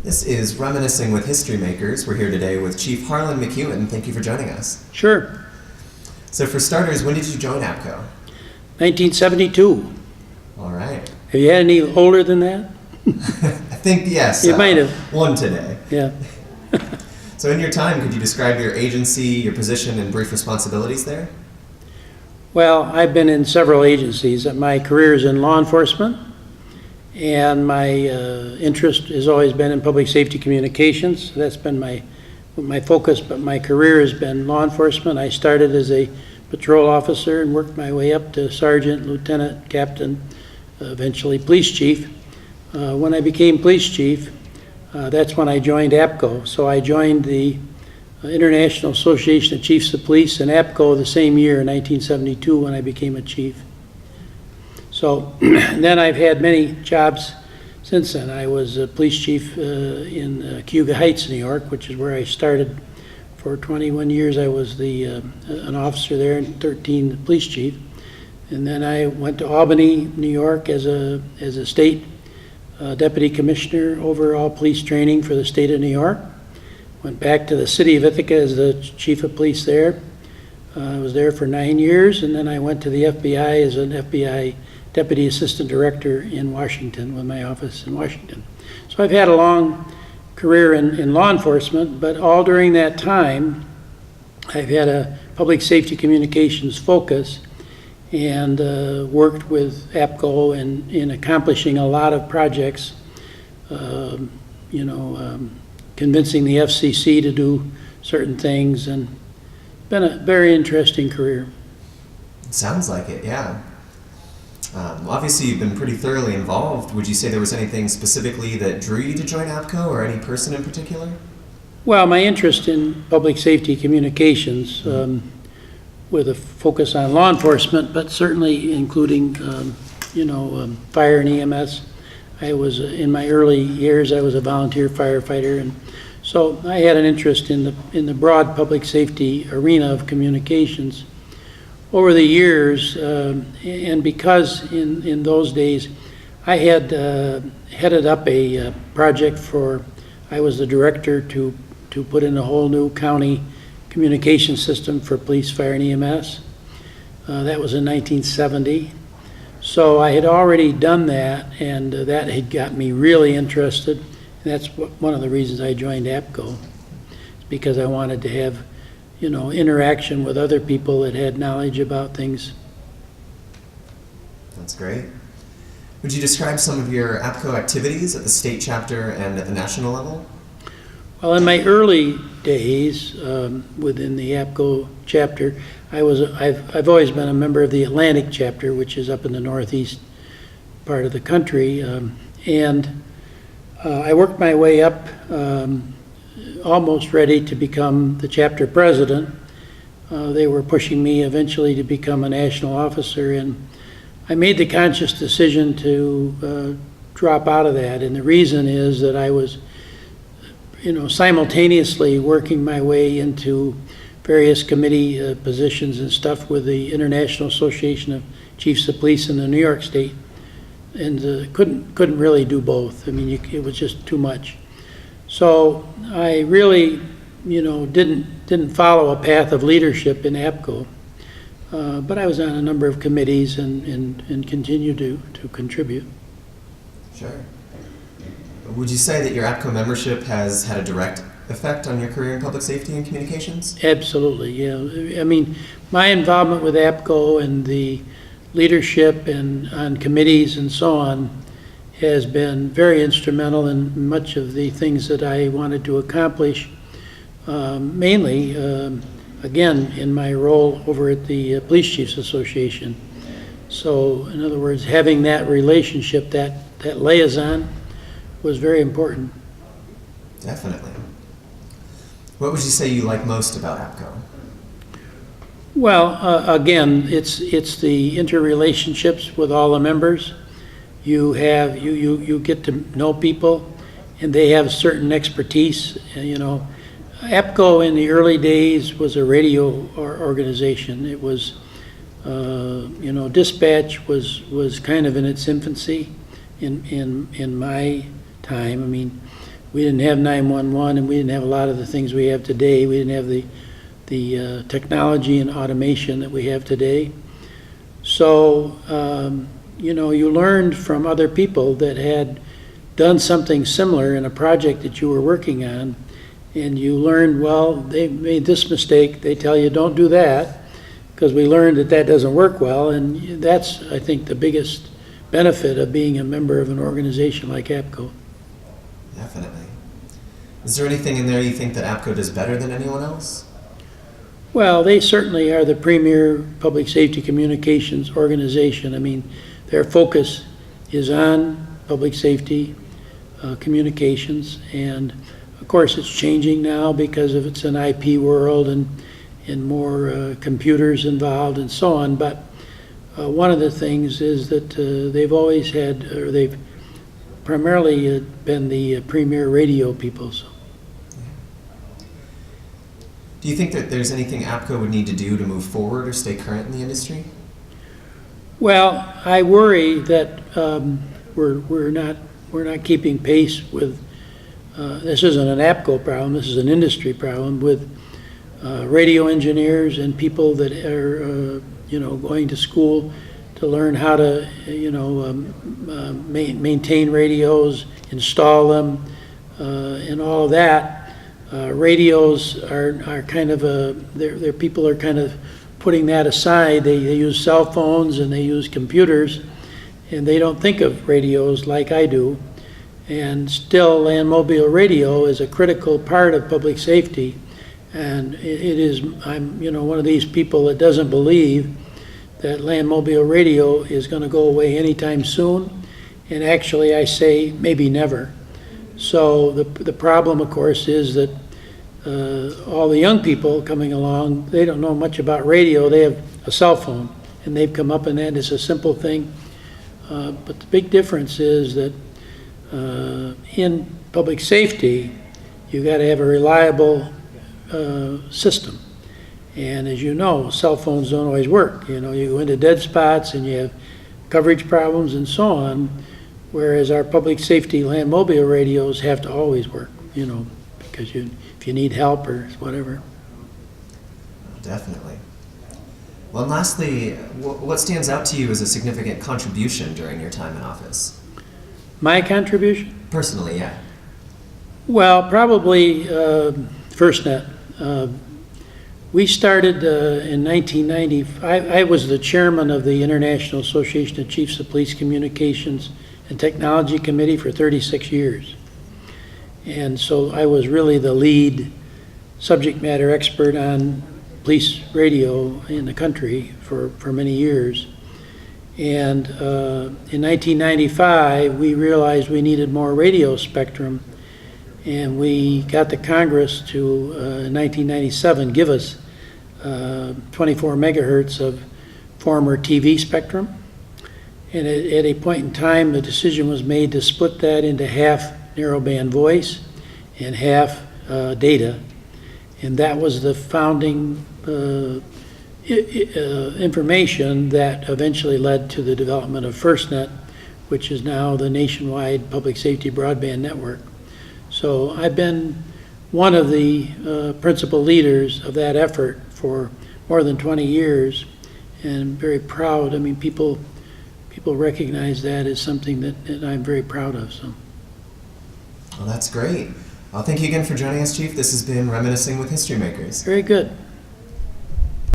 This is Reminiscing with History Makers. We're here today with Chief Harlin McEwen. Thank you for joining us. Sure. So for starters, when did you join APCO? 1972. All right. Have you had any older than that? I think, yes. You might have. One today. Yeah. So in your time, could you describe your agency, your position, and brief responsibilities there? Well, I've been in several agencies. My career is in law enforcement, and my interest has always been in public safety communications. That's been my focus, but my career has been law enforcement. I started as a patrol officer and worked my way up to sergeant, lieutenant, captain, eventually police chief. When I became police chief, that's when I joined APCO. So I joined the International Association of Chiefs of Police and APCO the same year, 1972, when I became a chief. So then I've had many jobs since then. I was a police chief in Cayuga Heights, New York, which is where I started. For 21 years I was an officer there, and 13 the police chief. And then I went to Albany, New York as a state deputy commissioner over all police training for the state of New York. Went back to the city of Ithaca as the chief of police there. I was there for 9 years, and then I went to the FBI as an FBI Deputy Assistant Director in Washington with my office in Washington. So I've had a long career in law enforcement, but all during that time I've had a public safety communications focus and worked with APCO in accomplishing a lot of projects, convincing the FCC to do certain things, and been a very interesting career. Sounds like it, yeah. Obviously, you've been pretty thoroughly involved. Would you say there was anything specifically that drew you to join APCO, or any person in particular? Well, my interest in public safety communications, with a focus on law enforcement, but certainly including, fire and EMS. I was, in my early years, I was a volunteer firefighter, and so I had an interest in the broad public safety arena of communications. Over the years, and because in those days I had headed up a project I was the director to put in a whole new county communication system for police, fire, and EMS. That was in 1970. So I had already done that, and that had got me really interested. And that's one of the reasons I joined APCO, because I wanted to have interaction with other people that had knowledge about things. That's great. Would you describe some of your APCO activities at the state chapter and at the national level? Well, in my early days within the APCO chapter, I've always been a member of the Atlantic chapter, which is up in the northeast part of the country, and I worked my way up, almost ready to become the chapter president. They were pushing me eventually to become a national officer, and I made the conscious decision to drop out of that. And the reason is that I was simultaneously working my way into various committee positions and stuff with the International Association of Chiefs of Police in the New York State, and couldn't really do both. I mean, it was just too much. So I really, didn't follow a path of leadership in APCO, but I was on a number of committees and continue to contribute. Sure. Would you say that your APCO membership has had a direct effect on your career in public safety and communications? Absolutely, yeah. I mean, my involvement with APCO and the leadership and on committees and so on has been very instrumental in much of the things that I wanted to accomplish, mainly, again, in my role over at the Police Chiefs Association. So, in other words, having that relationship, that liaison, was very important. Definitely. What would you say you like most about APCO? Well, again, it's the interrelationships with all the members. You get to know people, and they have certain expertise. APCO in the early days was a radio organization. It was, dispatch was kind of in its infancy in my time. I mean, We didn't have 911, and we didn't have a lot of the things we have today. We didn't have the technology and automation that we have today. So, you learned from other people that had done something similar in a project that you were working on, and you learned, well, they made this mistake. They tell you, don't do that, because we learned that that doesn't work well, and that's, I think, the biggest benefit of being a member of an organization like APCO. Definitely. Is there anything in there you think that APCO does better than anyone else? Well, they certainly are the premier public safety communications organization. I mean, their focus is on public safety communications, and of course it's changing now because of it's an IP world and more computers involved and so on. But one of the things is that they've always had, or they've primarily been the premier radio people. So. Do you think that there's anything APCO would need to do to move forward or stay current in the industry? Well, I worry that we're not keeping pace with. This isn't an APCO problem. This is an industry problem with radio engineers and people that are going to school to learn how to maintain radios, install them, and all of that. Radios are kind of their people are kind of putting that aside. They use cell phones and they use computers, and they don't think of radios like I do. And still, land mobile radio is a critical part of public safety. And I'm one of these people that doesn't believe that land mobile radio is going to go away anytime soon. And actually, I say maybe never. So the problem, of course, is that all the young people coming along, they don't know much about radio. They have a cell phone, and they've come up and that is a simple thing. But the big difference is that in public safety, you got to have a reliable system. And as you know, cell phones don't always work. You go into dead spots and you have coverage problems and so on, whereas our public safety land mobile radios have to always work, because if you need help or whatever. Definitely. Well, and lastly, what stands out to you as a significant contribution during your time in office? My contribution? Personally, yeah. Well, probably FirstNet. We started in 1990. I was the chairman of the International Association of Chiefs of Police Communications and Technology Committee for 36 years. And so I was really the lead subject matter expert on police radio in the country for many years. And in 1995, we realized we needed more radio spectrum, and we got the Congress to, in 1997, give us 24 megahertz of former TV spectrum. And at a point in time, the decision was made to split that into half narrowband voice and half data. And that was the founding information that eventually led to the development of FirstNet, which is now the nationwide public safety broadband network. So I've been one of the principal leaders of that effort for more than 20 years, and I'm very proud. I mean, people recognize that as something that I'm very proud of. So. Well, that's great. Well, thank you again for joining us, Chief. This has been Reminiscing with History Makers. Very good.